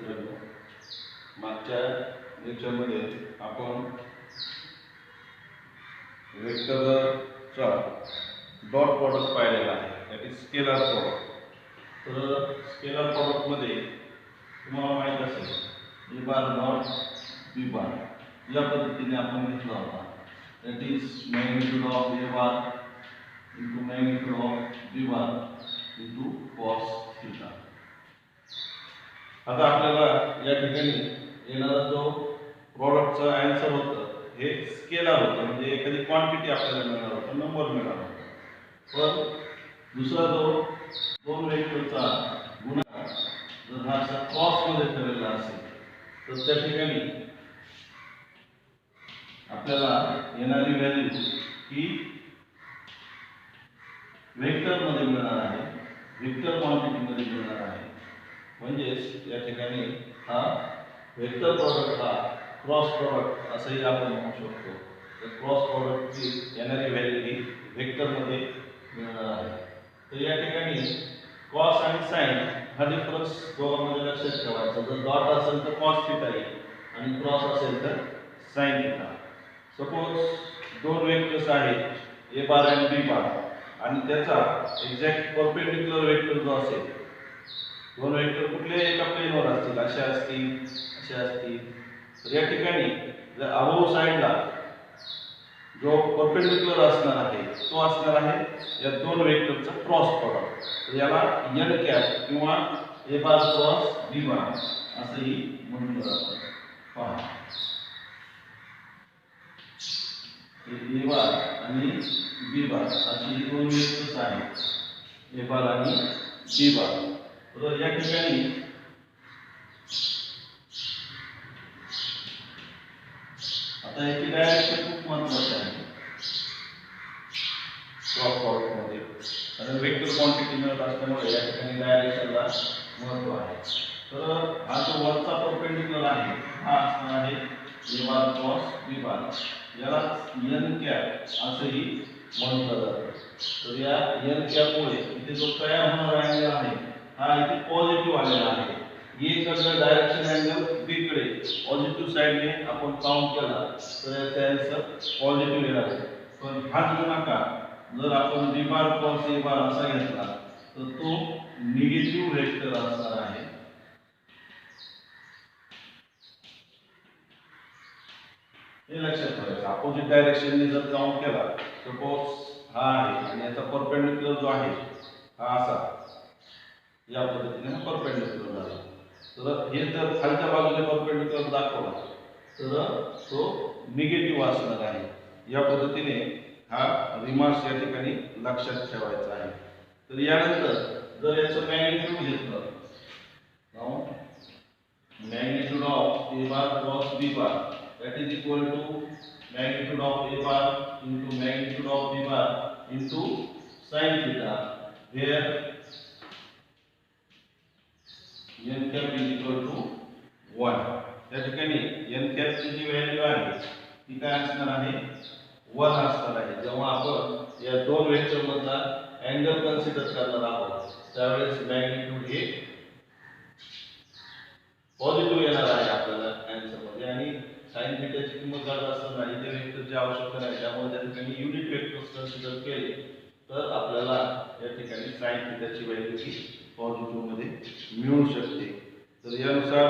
मित्रांनो, मागच्या लेक्चरमध्ये आपण वेक्टरचा डॉट प्रॉडक्ट पाहिलेला आहे, दॅट इज स्केलर प्रॉडक्ट. तर स्केलर प्रॉडक्टमध्ये तुम्हाला माहीत असेल ए बार डॉट बी बार या पद्धतीने आपण घेतला होता. That is magnitude of A bar into magnitude of B bar into cos theta. आता आपल्याला या ठिकाणी येणारा जो प्रॉडक्टचा आन्सर होतं हे स्केलर होतं, म्हणजे एखादी क्वांटिटी आपल्याला मिळणार होता, नंबर मिळणार होता. पण दुसरा जो दोन वेक्टरचा गुणाकार जर हा असा क्रॉसमध्ये ठेवलेला असेल तर त्या ठिकाणी आपल्याला येणारी व्हॅल्यू ही वेक्टरमध्ये मिळणार आहे, वेक्टर क्वांटिटीमध्ये मिळणार आहे. म्हणजेच या ठिकाणी हा वेक्टर प्रॉडक्ट हा क्रॉस प्रॉडक्ट असंही आपण म्हणू शकतो. तर क्रॉस प्रॉडक्टची येणारी व्हॅल्यू ही वेक्टरमध्ये मिळणार आहे. तर या ठिकाणी कॉस आणि साइन हा डिफरन्स दोघांमध्ये लक्षात ठेवायचा. जर डॉट असेल तर कॉस थीटा येईल आणि क्रॉस असेल तर साइन थीटा. सपोज दोन वेक्टर्स आहेत ए बार आणि बी बार आणि त्याचा एक्झॅक्ट परपेंडिक्युलर वेक्टर जो असेल, दोन वेक्टर कुठले एका प्लेनवर असतील, अशा असतील अशा असतील, तर या ठिकाणी जर अबोव साइडला जो परपेंडिक्युलर असणार आहे तो असणार आहे या दोन वेक्टरचा क्रॉस प्रॉडक्ट. तर याला एन कॅप किंवा ए बार क्रॉस बी बार असंही म्हटलं जातं. पहा, ए बार आणि बी बार अशी दोन वेक्टर्स आहेत, ए बार आणि बी बार. तर या ठिकाणी आता याची डायरेक्शन खूप महत्त्वाची आहे क्रॉस प्रॉडक्टमध्ये, कारण वेक्टर क्वांटिटी मिळत असल्यामुळे या ठिकाणी डायरेक्शनला महत्त्व आहे. तर हा जो वरचा परपेंडिक्युलर आहे हा असणार आहे ए बार क्रॉस बी बार, याला एन कॅप असंही म्हटलं जातं. तर या एन कॅपमुळे इथे जो तयार होणारा अँगल आहे हा इथे पॉझिटिव्ह आलेला आहे. ए कडे डायरेक्शन अँगल बी कडे पॉझिटिव्ह साइडने आपण काउंट केला तर याचा आन्सर पॉझिटिव्ह येणार आहे. पण हा गुणाकार जर आपण बी बार क्रॉस ए बार असा घेतला तर तो निगेटिव्ह वेक्टर असणार आहे. हे लक्षात ठेवायचं. अपोजिट डायरेक्शनने जर काउंट केला, सपोज हा आहे आणि याचा परपेंडिक्युलर जो आहे हा असा, या पद्धतीने हा परपेंडिक्युलर झाला. तर हे जर खालच्या बाजूने परपेंडिक्युलर दाखवला तर तो निगेटिव्ह असणार आहे. या पद्धतीने हा रिमार्क्स या ठिकाणी लक्षात ठेवायचा आहे. तर यानंतर जर याचं मॅग्निट्यूड घेतलं, magnitude of A bar cross B bar that is equal to magnitude of a bar into magnitude of b bar into sin theta, where n cap is equal to 1. या ठिकाणी n cap ची जी value आहे ती काय असणार आहे, 1 असणार आहे. जेव्हा आपण या दोन वेक्टर मधला अँगल कन्सिडर करणार आहोत त्यावेळेस मॅग्निट्यूड हे पॉझिटिव्ह येणार आहे आपल्याला आन्सर मध्ये, आणि साइन थीटाची किंमत जास्त असताना इथे वेक्टरची आवश्यकता नाही, त्यामुळे त्या ठिकाणी युनिट वेक्टर्स कन्सिडर केले तर आपल्याला या ठिकाणी साइन थीटाची व्हॅल्यू ही पॉझिटिव्ह मध्ये मिळू शकते. तर यानुसार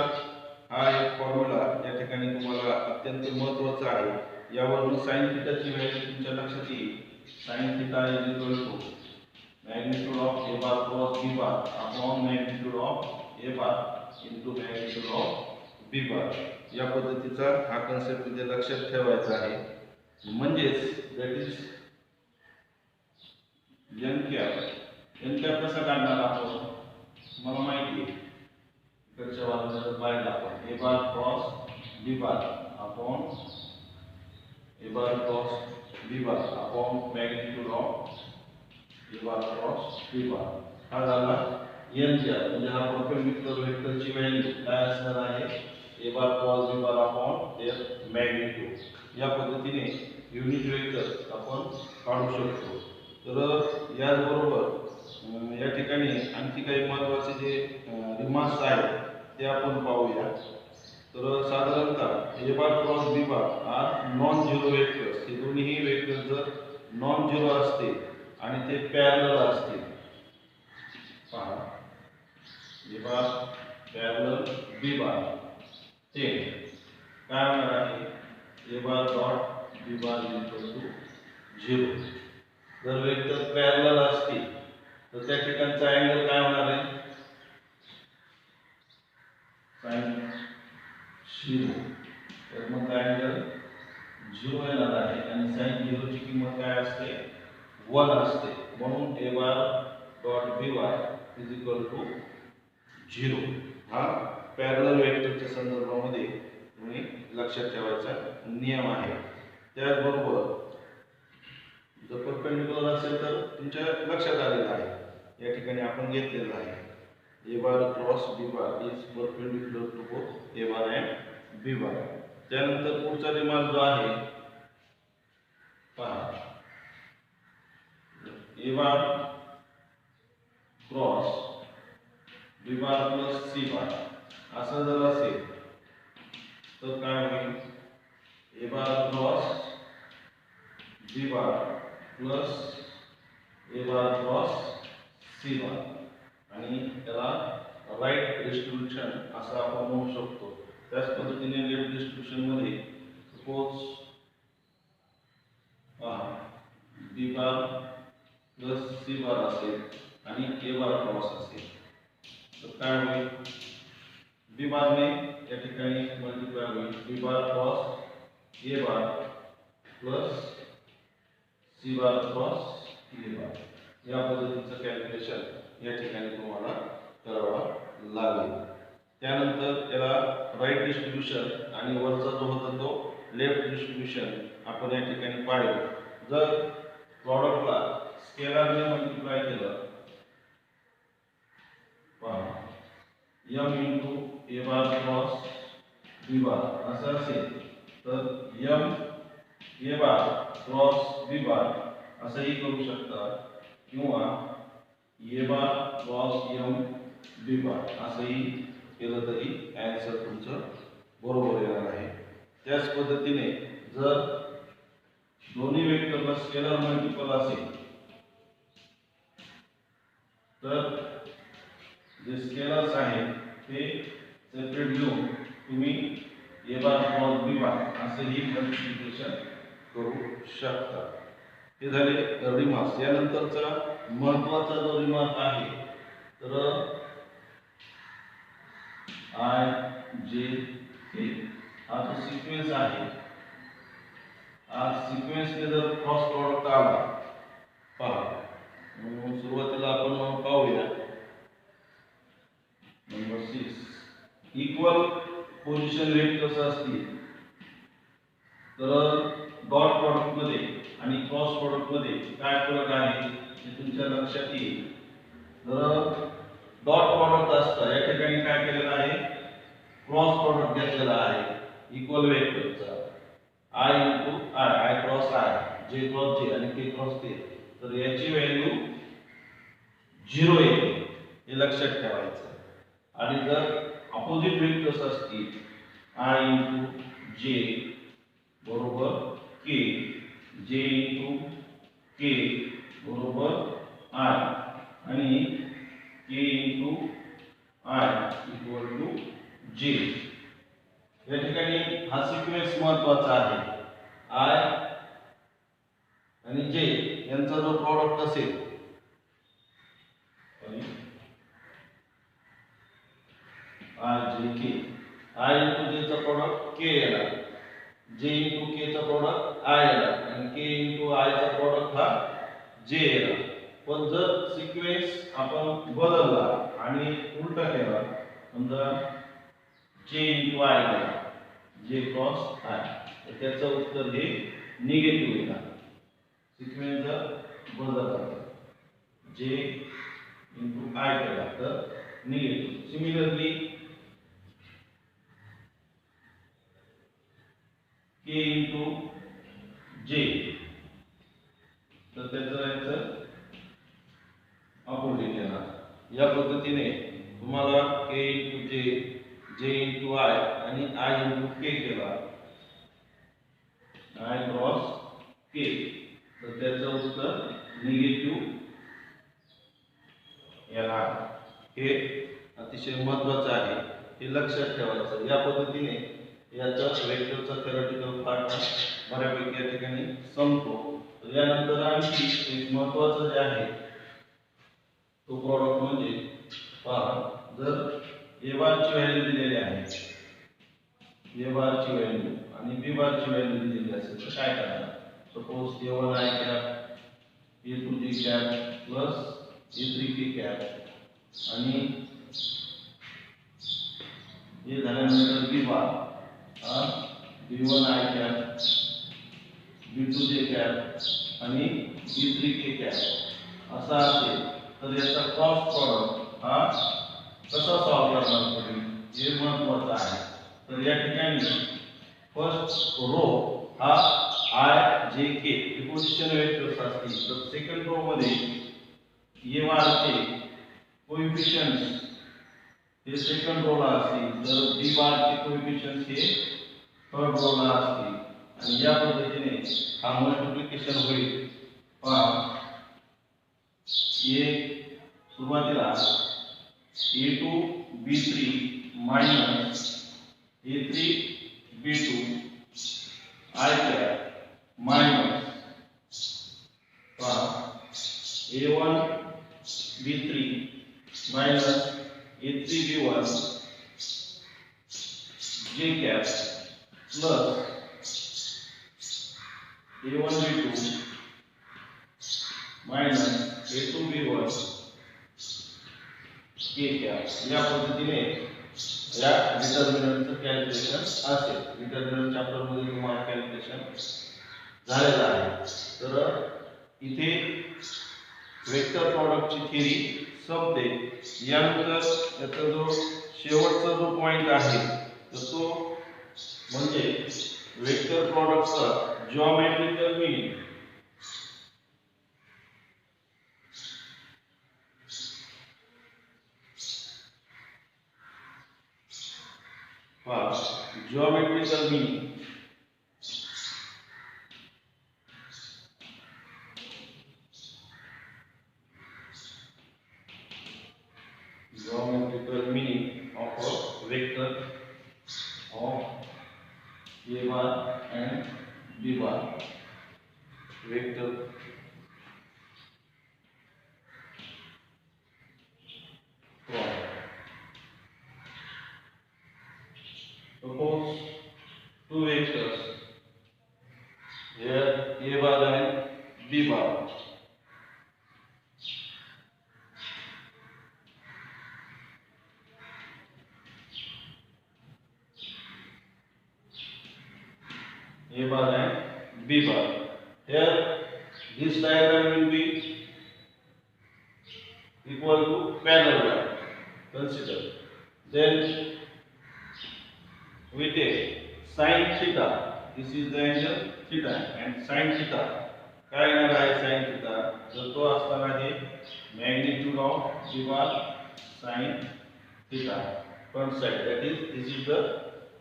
हा एक फॉर्म्युला या ठिकाणी तुम्हाला अत्यंत महत्त्वाचा आहे. यावरून साइन थीटाची व्हॅल्यू तुमच्या लक्षात येईल. Sine theta is equal to magnitude of A bar cross B bar upon magnitude of A bar into magnitude of B bar. या पद्धतीचा हा कन्सेप्ट इथे लक्षात ठेवायचा आहे. म्हणजेच दॅट इज एन कॅप कसा काढणार आपण, मला माहिती आहे. इकडच्या बाजूला जर पाहिलं आपण A bar cross B bar upon A bar cross B bar upon magnitude of A bar cross B bar, हा झाला एन कॅप. म्हणजे हा परपेंडिक्युलर वेक्टरची व्हॅल्यू काय असणार आहे, A bar cross B bar upon their magnitude. या पद्धतीने युनिट वेक्टर आपण काढू शकतो. तर याचबरोबर या ठिकाणी आणखी काही महत्त्वाचे जे रिमार्क्स आहेत ते आपण पाहूया. तर साधारणतः A bar cross B bar are non zero vectors. हे दोन्हीही वेक्टर जर नॉन झिरो असते आणि ते पॅरलल असतील, पहा A bar parallel B bar, ते काय होणार आहे, A bar dot B bar equal to 0. जर वेक्टर पॅरलल असतील तर त्या ठिकाणचा अँगल काय होणार आहे, sin 0. तर मग अँगल 0 येणार आहे आणि sin 0 ची किंमत काय असते, 1 असते. म्हणून A bar dot B bar is equal to 0. हा पॅरलल वेक्टरच्या संदर्भामध्ये तुम्ही लक्षात ठेवायचा नियम आहे. त्याचबरोबर जर परपेंडिक्युलर असेल तर तुमच्या लक्षात आलेलं आहे, या ठिकाणी आपण घेतलेलं आहे. A bar cross B bar is perpendicular to both A bar and B bar. त्यानंतर पुढचा रिमार्क जो आहे, पहा A bar cross B bar plus C bar असं जर असेल तर काय होईल, A bar cross B bar plus A bar cross C bar आणि त्याला राईट डिस्ट्रीब्युशन असं आपण म्हणू शकतो. त्याच पद्धतीने लेफ्ट डिस्ट्रीब्युशन मध्ये suppose B bar plus C bar असेल आणि ए बार क्रॉस असेल तर काय होईल, बी बार ने या ठिकाणी मल्टिप्लाय होईल B bar cross A bar plus C bar cross A bar. या पद्धतीचं कॅल्क्युलेशन या ठिकाणी तुम्हाला करावं लागेल. त्यानंतर त्याला राईट डिस्ट्रीब्युशन आणि वरचा जो होता तो लेफ्ट डिस्ट्रीब्युशन आपण या ठिकाणी पाहिलं. जर प्रॉडक्टला स्केलरने मल्टिप्लाय केलं, पहा m इंटू ए बार क्रॉस बी बार असं असेल तर m ए बार क्रॉस बी बार असंही करू शकता किंवा ए bar cross m B bar असंही केलं तरी आन्सर तुमचं बरोबर येणार आहे. त्याच पद्धतीने जर दोन्ही वेक्टरला स्केलर मल्टिपल असेल तर जे स्केलर्स आहेत ते सेपरेट घेऊन तुम्ही ए बार क्रॉस बी बार असेही मल्टिप्लिकेशन करू शकता. हे झाले रिमार्क्स. यानंतरचा महत्त्वाचा जो रिमार्क आहे तर आय जे के हा जो सिक्वेन्स आहे, हा सिक्वेन्सने जर क्रॉस प्रॉडक्ट आला, पहा सुरुवातीला आपण पाहूया नंबर 6. इक्वल पोझिशन वेक्टर्स असतील तर डॉट प्रॉडक्ट मध्ये आणि क्रॉस प्रॉडक्ट मध्ये काय फरक आहे हे तुमच्या लक्षात येईल. तर डॉट प्रॉडक्ट असतं या ठिकाणी काय केलेलं आहे, क्रॉस प्रॉडक्ट घेतलेला आहे इक्वल वेक्टरचा i into I cross I, जे क्रॉस जे आणि के क्रॉस के. तर याची व्हॅल्यू 0 येते हे लक्षात ठेवायचं. आणि जर अपोजिट वेक्टर्स असतील i इंटू जे बरोबर के, जे इंटू के बरोबर आय आणि के इंटू आय इक्वल टू जे. या ठिकाणी हा सिक्वेन्स महत्त्वाचा आहे. आय आणि जे यांचा जो प्रॉडक्ट असेल, आय जे के, आय इंटू जे चा प्रॉडक्ट के येणार, जे इंटू के चा प्रॉडक्ट आय येणार आणि के इंटू आय चा प्रॉडक्ट हा जे येणार. पण जर सिक्वेन्स आपण बदलला आणि उलटा केला, समजा जे इंटू आय केला, जे क्रॉस आय, तर त्याचं उत्तर हे निगेटिव्ह येणार. सिक्वेन्स जर बदलला, जे इंटू आय केला तर निगेटिव्ह. सिमिलरली के इंटू जे, तर त्याचं याचं अपोजिट येणार. या पद्धतीने तुम्हाला के इंटू जे जे इंटू आय आणि आय इंटू के केला, आय क्रॉस के, तर त्याचं उत्तर निगेटिव्ह येणार. हे अतिशय महत्त्वाचं आहे, हे लक्षात ठेवायचं. या पद्धतीने याचा वेक्टरचा थेरॉटिकल पार्ट बऱ्यापैकी या ठिकाणी संपतो. यानंतर आणखी एक महत्त्वाचं जे आहे तो प्रॉडक्ट म्हणजे पहा, जर ए बारची व्हॅल्यू दिलेली आहे, ए बारची व्हॅल्यू आणि बी बारची व्हॅल्यू दिलेली असेल तर काय करणार? Suppose A one I cap, A two G cap plus ए3 के कॅप आणि हे झाल्यानंतर B bar, B one I cap, B two J cap आणि बी3 के कॅप असा असेल तर याचा क्रॉस प्रॉडक्ट हा कसा सॉल्व करणार तुम्ही, हे महत्त्वाचं आहे. तर या ठिकाणी फर्स्ट रो हा आय जे के पोझिशन वेक्टर्स असतील, तर सेकंड रो मध्ये ए बारचे कोएफिशियंट्स हे सेकंड रोला असतील, तर बी बारचे कोएफिशियंट्स हे थर्ड रोला असतील आणि या पद्धतीने हा मल्टिप्लिकेशन होईल. पहा, ए सुरुवातीला A2 B3 minus A3 बी2 i cap minus A1 B3 minus A3 B one जे cap plus A1 बी2 minus A2 B one के कॅप. या पद्धतीने या डिटर्मिनंटचं कॅल्क्युलेशन असेल. डिटर्मिनंट चॅप्टर मध्ये तुम्हाला कॅल्क्युलेशन झालेलं आहे. तर इथे वेक्टर प्रॉडक्टची थिअरी संपते. यानंतर याचा जो शेवटचा जो पॉइंट आहे तर तो म्हणजे वेक्टर प्रॉडक्टचा geometrical meaning. Geometrical meaning. Geometrical meaning of a vector of A bar and B bar. Vector suppose two vectors here A bar and B bar. A bar and B bar. Here this diagram will be equal to parallelogram. Consider. Then we take sin theta. This is the angle theta and sin theta. काय येणार आहे sin theta? तर तो असणार आहे magnitude of b bar sin theta front side. That is, this is the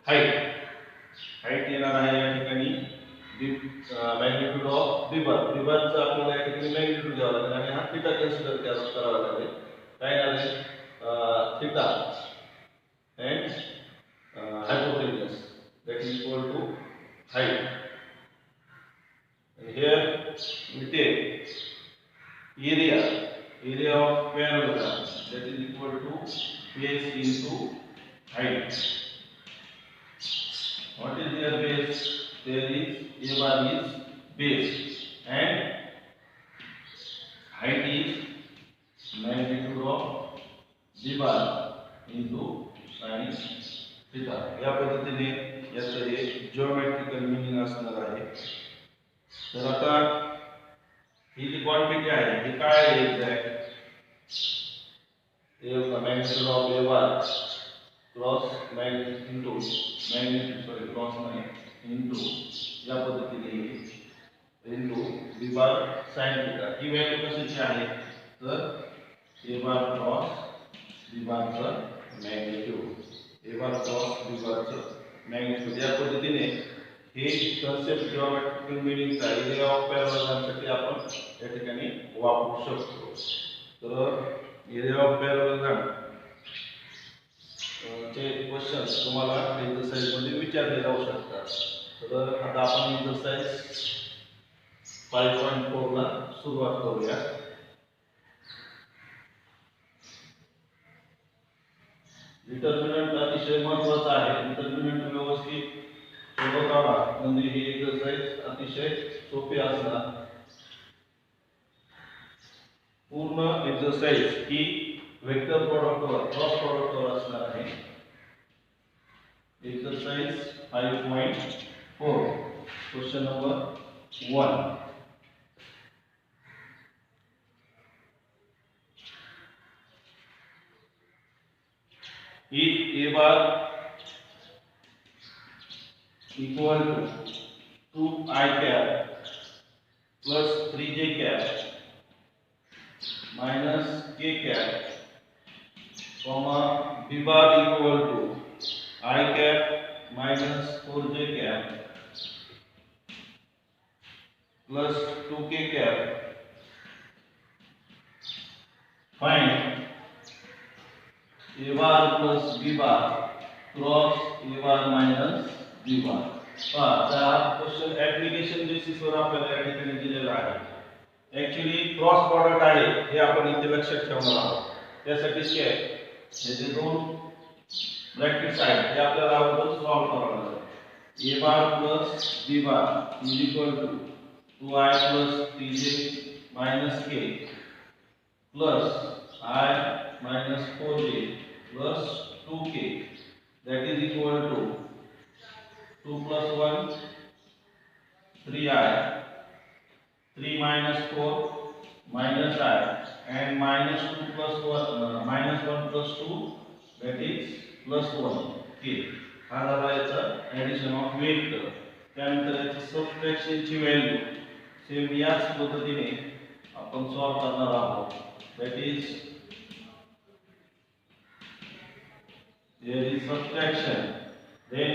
height. Height येणार आहे या ठिकाणी magnitude of b bar. b bar चा आपल्याला या ठिकाणी magnitude घ्यावा लागेल आणि हा theta कन्सिडर करावा लागेल. काय येणार आहे theta and hypotenuse, that is equal to height. And here we take area of parallelogram, that is equal to base into height. What is their base? There is A bar is base and height is magnitude of B bar into sin theta. या पद्धतीने याचं हे geometrical meaning असणार आहे. तर आता ही जी quantity आहे ही काय आहे exact? Magnitude of A bar cross magnitude into magnitude cross नाही इंटू या पद्धतीने into B bar sine theta. ही व्हॅल्यू कशाची आहे तर ए बार क्रॉस बी बारचा मॅग्निट्यूड. ए बार क्रॉस बी बारचं मॅग्निट्यूड या पद्धतीने हे कन्सेप्ट जिओमेट्रिकल मिनिंगचा एरिया ऑफ पॅरलॉग्रामसाठी आपण या ठिकाणी वापरू शकतो. तर एरिया ऑफ पॅरलॉग्राम चे क्वेश्चन्स तुम्हाला एक्सरसाइज मध्ये विचारले जाऊ शकतात. तर आता आपण एक्सरसाइज 5.4 ला सुरुवात करूया. डिटर्मिनंट अतिशय महत्त्वाचा आहे. डिटर्मिनंट व्यवस्थित सोडवताना म्हणजे ही एक्सरसाइज अतिशय सोपी असणार. पूर्ण एक्सरसाइज ही वेक्टर प्रॉडक्टवर क्रॉस प्रॉडक्टवर असणार आहे. Exercise 5.4 question number 1. If a bar equal to 2I cap plus 3J cap minus K cap, comma B bar equal to I cap minus 4J cap plus 2K cap, find A bar plus B bar cross A bar minus B bar. आता question application बेसिसवर आपल्याला या ठिकाणी दिलेला आहे. Actually cross product आहे हे आपण इथे लक्षात ठेवणार आहोत. त्यासाठी काय हे जे दोन ब्रॅकेट्स आहेत ते आपल्याला अगोदर सॉल्व्ह करावे लागेल. A bar plus B bar is equal to 2I plus 3J minus K plus I minus 4J plus 2K, that is equal to 2 plus 1 3I, 3 minus 4 minus I, and minus 2 plus 1 minus 1 plus 2, that is plus 1K. हा झाला याचा addition of vector. त्यानंतर याची सबट्रॅक्शनची value same याच पद्धतीने आपण solve करणार आहोत. That is there is subtraction, then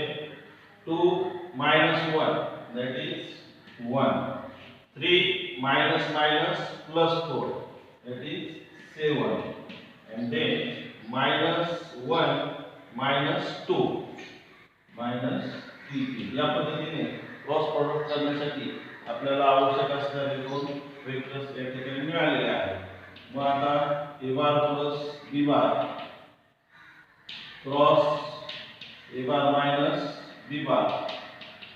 2 minus 1, that is 1, 3 minus minus plus 4, that is 7, and then minus 1 minus 2 minus 3. या पद्धतीने क्रॉस प्रॉडक्ट करण्यासाठी आपल्याला आवश्यक असणारे दोन वेक्टर्स या ठिकाणी मिळालेले आहेत. मग आता A bar plus B bar cross A bar minus B bar,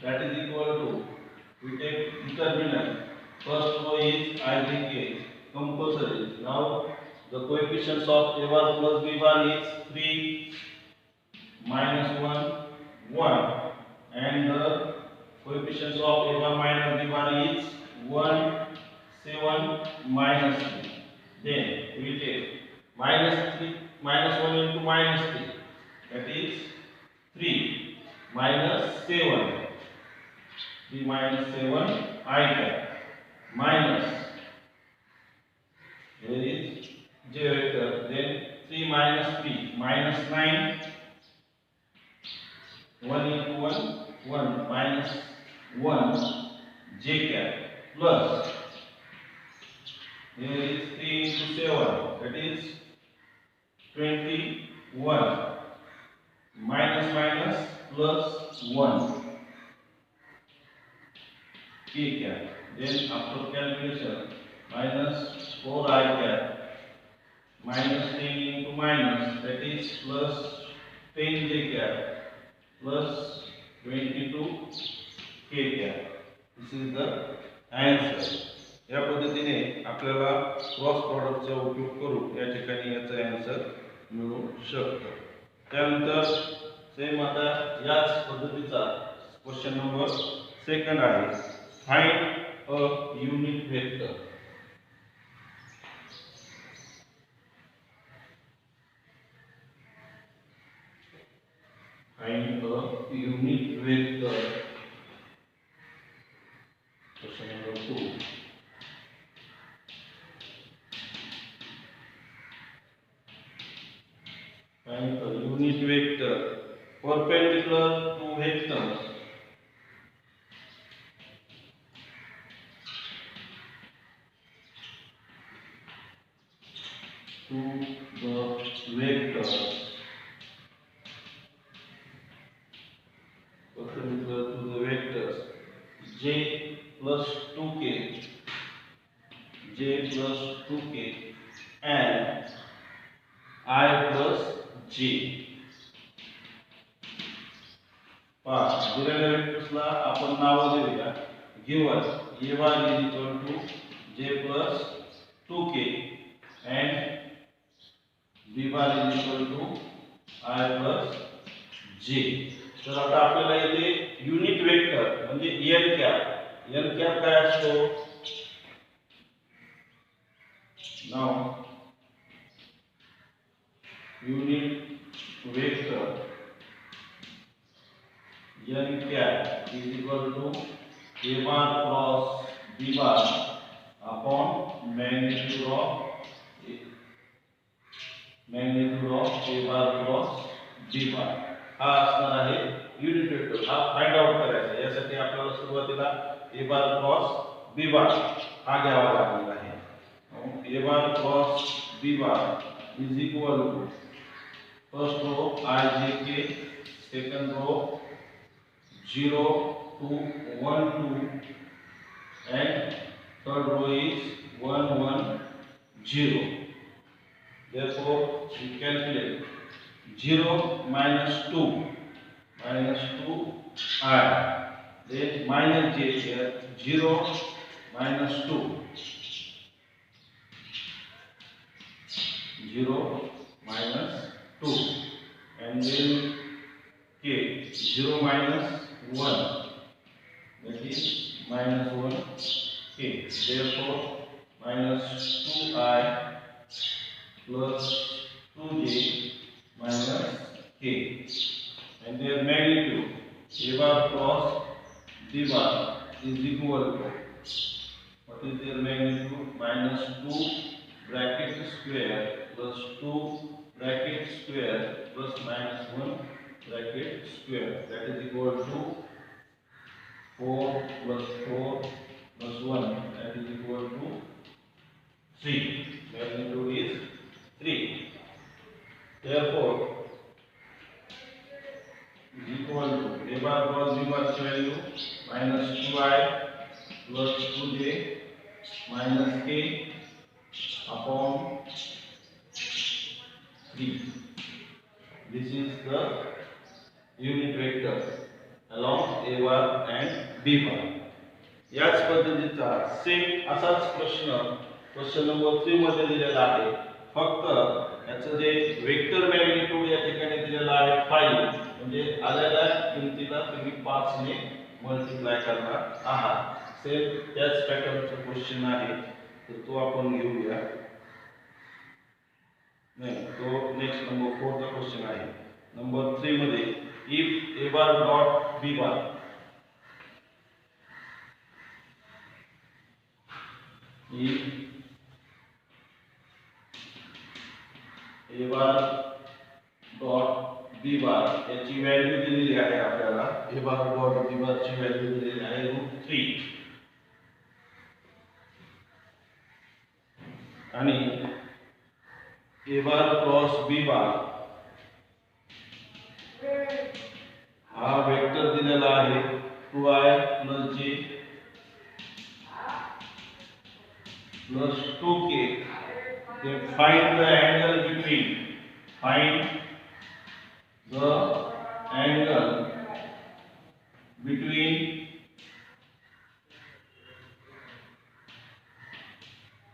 that is equal to, we take determinant, first row is ijk compulsory. Now the coefficients of A bar plus B bar is 3 minus 1 1, and the coefficients of A bar minus B bar is 1 7 minus 3. Then we take minus 3 minus 1 into minus 3, that is 3 minus 7, 3 minus 7 I cap minus, there is J vector, then 3 minus 3 minus 9, 1 into 1 1 minus 1 J cap plus, there is 3 into 7, that is 21 minus minus plus 1 K cap. Then after calculation minus 4I cap minus 10 into minus, that is plus 10J cap plus 22 K cap. This is the answer. या पद्धतीने आपल्याला cross प्रॉडक्टचा उपयोग करून या ठिकाणी याचा answer मिळू शकतो. त्यानंतर सेम आता याच पद्धतीचा क्वेश्चन नंबर 2 आहे. Find a unit vector. Find a unit vector. Question number 2. Find a unit vector perpendicular to vectors to the vectors perpendicular to the vectors j plus 2k and I plus j. दिलेल्या वेक्टर्सला आपण नाव देऊया. Given a1 is equal to j plus 2k and b1 is equal to I plus j. तर आता आपल्याला इथे unit vector म्हणजे n cap काय असतो? नाव unit vector n cap is equal to a bar cross b bar upon magnitude of a bar cross b bar. हा असणार आहे युनिट वेक्टर. हा फाइंड आउट करायचा. यासाठी आपल्याला सुरुवातीला a bar cross b bar हा घ्यावा लागणार आहे. a bar cross b bar is equal to first row ijk, second row 0 to 1 2 and third row is 1 1 0. Therefore we calculate 0 minus 2 I, then minus j here 0 minus 2 0 minus 2 and then k 0 minus 1 that is minus 1 k. Therefore minus 2I plus 2j minus k and their magnitude a bar cross b bar is equal to what is their magnitude? Minus 2 bracket square plus 2 bracket square plus minus 1 bracket square, that is equal to 4 plus 4 plus 1, that is equal to 3. Magnitude is 3. Therefore is equal to a bar cross b bar value minus 2I plus 2j minus k upon 3. This is the unit vector along a bar and b bar. याच पद्धतीचा same असाच question number 3 मध्ये दिलेला आहे. फक्त याचं जे vector magnitude या ठिकाणी दिलेला आहे 5 म्हणजे आलेल्या किमतीला तुम्ही 5 ने मल्टिप्लाय करणार आहात. सेम त्याच पॅटर्नचा क्वेश्चन आहे तर तो आपण घेऊया. नाही तो नेक्स्ट नंबर 4 चा क्वेश्चन आहे. नंबर 3 मध्ये if a bar dot b bar if a bar dot b bar याची व्हॅल्यू दिलेली आहे आपल्याला. a bar dot b bar ची व्हॅल्यू दिलेली आहे √3 आणि a bar cross b bar हा वेक्टर दिलेला आहे 2I plus j plus 2k. Then find the angle between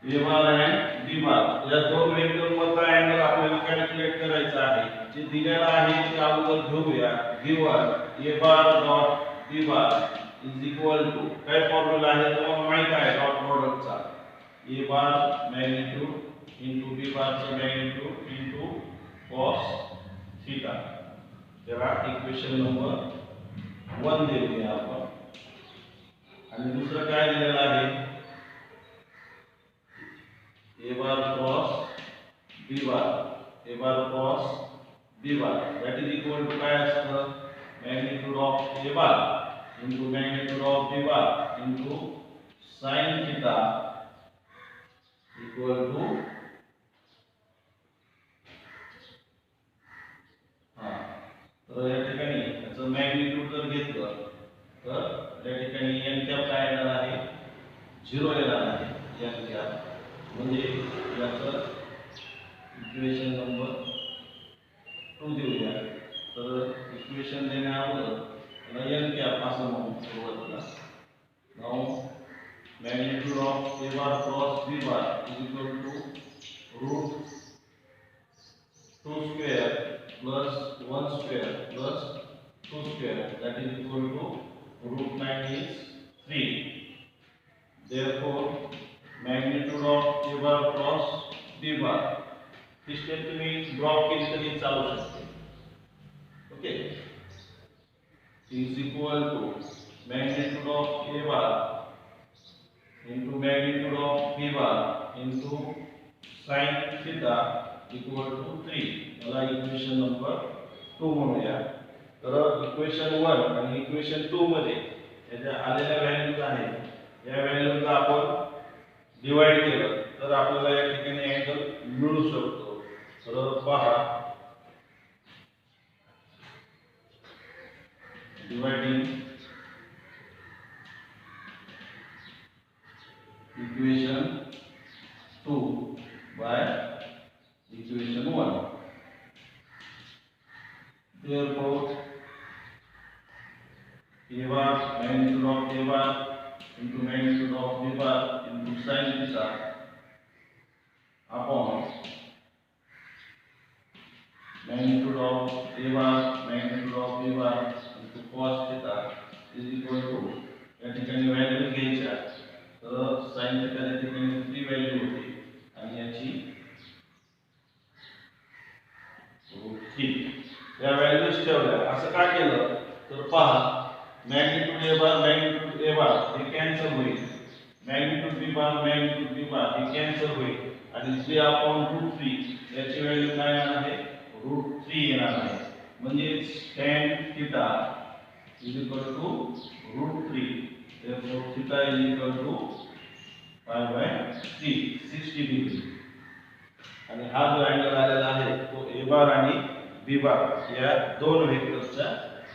a bar and b bar. या दोन वेक्टर मधला अँगल आपल्याला कॅल्क्युलेट करायचा आहे. जे दिलेला आहे ते अगोदर घेऊया. Given a bar dot b bar is equal to काय फॉर्म्युला आहे तुम्हाला माहित आहे dot प्रोडक्टचा. a bar magnitude into b bar चा magnitude into cos theta. त्याला इक्वेशन नंबर 1 देऊया आपण. आणि दुसरं काय दिलेलं आहे a bar cross b bar that is equal to काय असतं A bar into magnitude of B bar into sin theta equal to तर या ठिकाणी याचं मॅग्निट्यूड जर घेतलं तर या ठिकाणी n कॅप काय येणार आहे 0 येणार आहे n कॅप म्हणजे याचं इक्वेशन नंबर 2 देऊया तर इक्वेशन देण्या अगोदर n कॅप असं म्हणून सुरुवातीला now magnitude of a bar cross b bar is equal to root 2 square plus 1 square plus 2 square that is equal to root 9 is 3. Therefore magnitude of a bar cross b bar he step तुम्ही drop केली तरी चालू शकते. Okay is equal to magnitude of a bar into magnitude of b bar into sin theta equal to 3. मला equation number 2 म्हणूया. तर equation 1 आणि equation 2 मध्ये याच्या आलेल्या व्हॅल्यूज आहेत या व्हॅल्यूजला आपण डिवाइड केलं तर आपल्याला या ठिकाणी अँगल मिळू शकतो. तर पहा dividing equation 2 by equation 1. Therefore, a bar magnitude of a bar into magnitude of b bar into sin theta upon magnitude of a bar magnitude of b bar into cos theta is equal to या ठिकाणी value घ्यायच्या तर sin theta या ठिकाणी 3 value होती आणि याची या व्हॅल्यूज ठेवल्या. असं का केलं तर पहा मॅग्निट्यूड ए बार हे कॅन्सल होईल मॅग्निट्यूड बी बार हे कॅन्सल होईल आणि 3 अपॉन √3 याची व्हॅल्यू काय येणार आहे √3 येणार आहे म्हणजे tan theta is equal to √3. therefore theta is equal to π/3 60 degree आणि हा जो अँगल आलेला आहे तो ए बार आणि बी बार या दोन व्हेक्टरच्या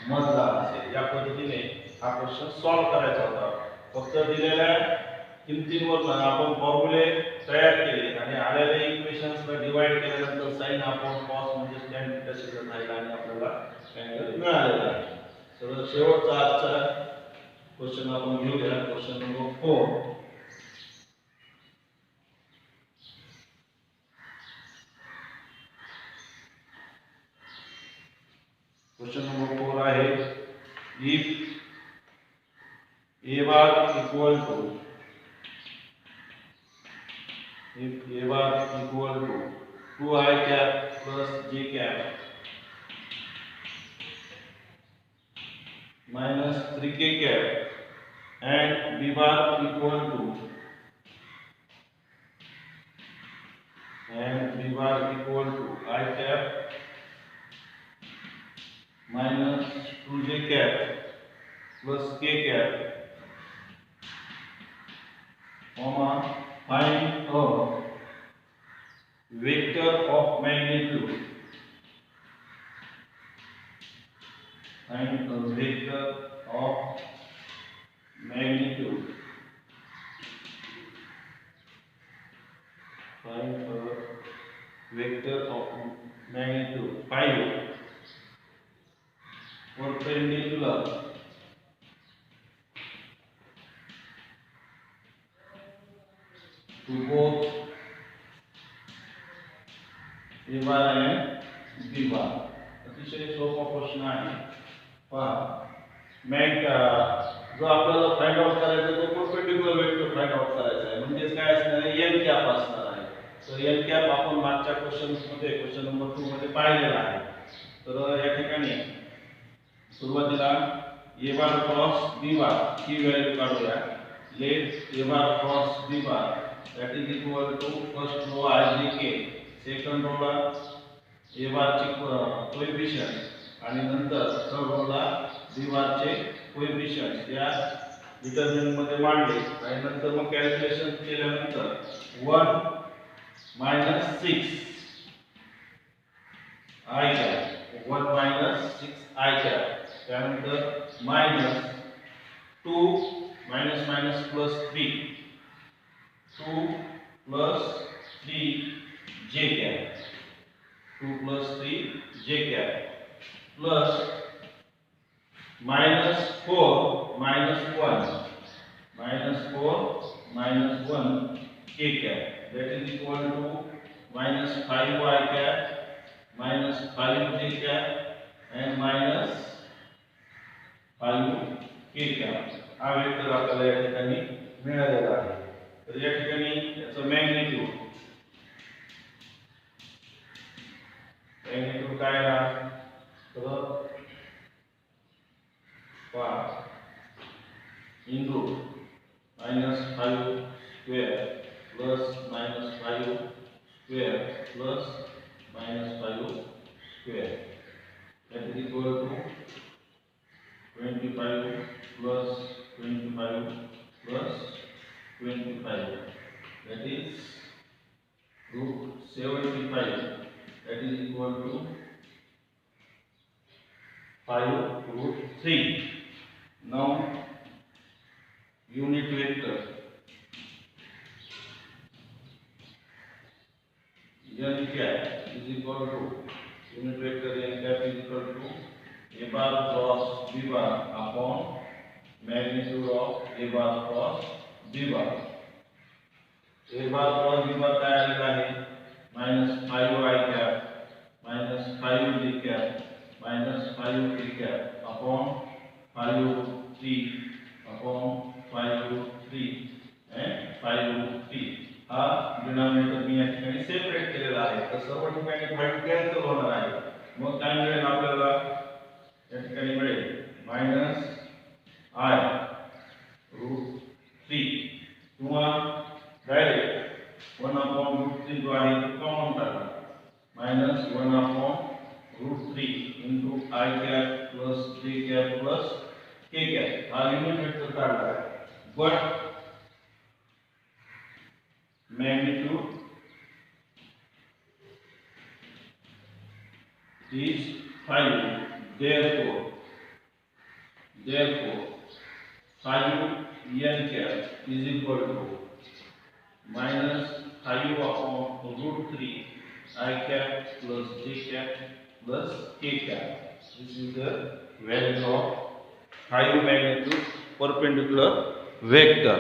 मधला असेल. या पद्धतीने हा क्वेश्चन सॉल्व्ह करायचा होता. फक्त दिलेल्या किमतींवर आपण फॉर्म्युले तयार केले आणि आलेल्या इक्वेशन्सला डिवाइड केल्यानंतर sin अपॉन cos म्हणजे tan थीटा शिल्लक राहिला आणि आपल्याला अँगल मिळालेला आहे. तर शेवटचा आजचा क्वेश्चन आपण घेऊया क्वेश्चन नंबर 4. क्वेश्चन नंबर 4 आहे if a bar equal to 2i cap plus j cap minus 3k cap and b bar equal to I cap minus 2j cap plus k cap comma find a vector of magnitude find a vector of magnitude find a vector of magnitude 5 perpendicular to both a bar and b bar. अतिशय सोपा प्रश्न आहे. पहा जो आपल्याला find out करायचा तो perpendicular vector find out करायचा आहे म्हणजे काय असणार आहे n कॅप असणार आहे. तर n कॅप आपण मागच्या क्वेश्चन्समध्ये क्वेश्चन नंबर 2 मध्ये पाहिलेला आहे. तर या ठिकाणी सुरुवातीला a bar cross b bar ही व्हॅल्यू काढूया. Let a bar cross b bar that is equal to first row ijk, second row ला a बार चे कोएफिशिएंट आणि नंतर थर्ड रोला b बारचे कोएफिशियंट या डिटर्मिनंट मध्ये मांडले आणि नंतर मग कॅल्क्युलेशन केल्यानंतर 1 - 6 I cap 1 - 6 I cap त्यानंतर minus 2 minus minus plus 3 2 plus 3 j cap 2 plus 3 j cap plus minus 4 minus 1 minus 4 minus 1 k cap that is equal to minus 5 I cap minus 5 j cap and minus 5 k cap हा vector आपल्याला या ठिकाणी मिळालेला आहे. तर या ठिकाणी याचा मॅग्निट्यूड काय आहे तर 5 into minus 5 square plus minus 5 square plus minus 5 square that is equal to 25 plus 25 plus 25 that is root 75 that is equal to 5 root 3. Now unit vector n cap is equal to unit vector n cap is equal to a bar cross b bar upon magnitude of a bar cross b bar. a bar cross b bar काय आलेला आहे minus 5 I cap minus 5 j cap minus 5 k cap upon 5 root 3 upon 5 root 3 and 5 root 3 हा denominator मी या ठिकाणी separate केलेला आहे. तर सर्व ठिकाणी 5 कॅन्सल होणार आहे. मग काय मिळेल आपल्याला या ठिकाणी मिळेल minus I root 3 किंवा डायरेक्ट 1 upon root 3 जो आहे तो कॉमन टाका minus 1 upon root 3 into I cap plus j cap plus k cap हा युनिट वेक्टर काढला आहे. But magnitude is 5 therefore 5 n cap is equal to minus 5 upon root 3 I cap plus j cap plus k cap. This is the value of 5 magnitude perpendicular vector.